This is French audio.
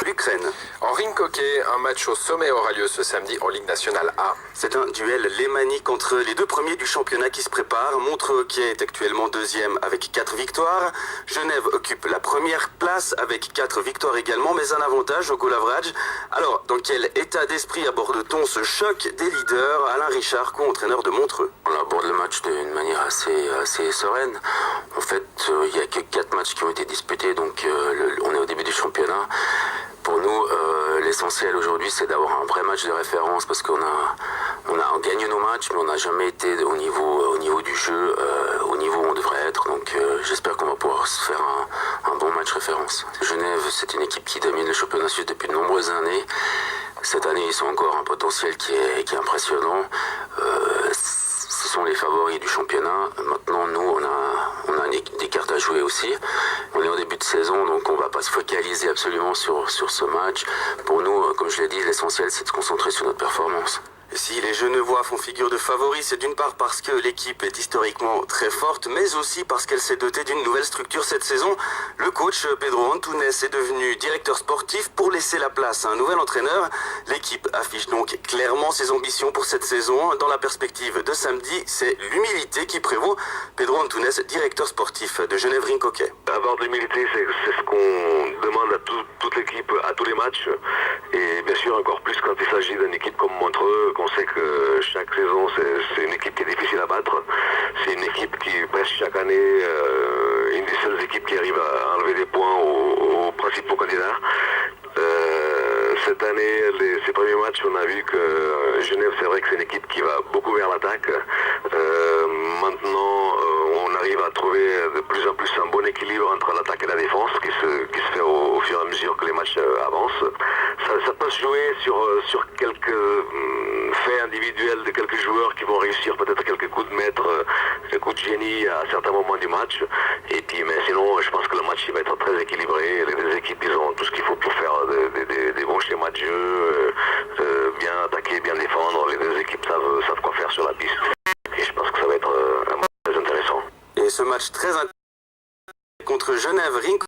L'Ukraine. En ring hockey, un match au sommet aura lieu ce samedi en Ligue nationale A. C'est un duel lémanique entre les deux premiers du championnat qui se préparent. Montreux qui est actuellement deuxième avec 4 victoires. Genève occupe la première place avec 4 victoires également, mais un avantage au goal average. Alors, dans quel état d'esprit aborde-t-on ce choc des leaders? Alain Richard, co-entraîneur de Montreux. On aborde le match d'une manière assez sereine. En fait, il n'y a que 4 matchs qui ont été disputés, donc on est au début du championnat. Pour nous, l'essentiel aujourd'hui, c'est d'avoir un vrai match de référence parce qu'on a gagné nos matchs, mais on n'a jamais été au niveau du jeu, au niveau où on devrait être. Donc j'espère qu'on va pouvoir se faire un bon match référence. Genève, c'est une équipe qui domine le championnat suisse depuis de nombreuses années. Cette année, ils sont encore un potentiel qui est impressionnant. Ce sont les favoris du championnat. Maintenant, nous, on a des cartes à jouer aussi. On est au début de saison, donc on ne va pas se focaliser absolument sur ce match. Pour nous, comme je l'ai dit, l'essentiel, c'est de se concentrer sur notre performance. Si les Genevois font figure de favoris, c'est d'une part parce que l'équipe est historiquement très forte, mais aussi parce qu'elle s'est dotée d'une nouvelle structure cette saison. Le coach Pedro Antunes est devenu directeur sportif pour laisser la place à un nouvel entraîneur. L'équipe affiche donc clairement ses ambitions pour cette saison. Dans la perspective de samedi, c'est l'humilité qui prévaut. Pedro Antunes, directeur sportif de Genève Ring Hockey. Avoir de l'humilité, c'est ce qu'on demande à toute l'équipe, à tous les matchs. Et bien sûr, encore plus quand il s'agit d'une équipe comme Montreux, qu'on sait que chaque saison, c'est une équipe qui est difficile à battre. C'est une équipe qui, presque chaque année, une des seules équipes qui arrive à enlever des points aux principaux candidats. Cette année, ces premiers matchs, on a vu que Genève, c'est vrai que c'est une équipe qui va beaucoup vers l'attaque. Maintenant, on arrive à trouver de plus en plus un bon équilibre entre l'attaque et la défense qui se fait au fur et à mesure que les matchs avancent. Ça peut se jouer sur quelques faits individuels de quelques joueurs qui vont réussir peut-être quelques coups de maître, quelques coups de génie à certains moments du match. Et puis, mais sinon, je pense que le match il va être très équilibré. Les deux équipes, ils ont tout ce qu'il faut pour faire des bons schémas de jeu, bien attaquer, bien défendre. Les deux équipes savent quoi faire sur la piste. Et je pense que ça va être un match très intéressant. Et ce match très intéressant contre Genève Ring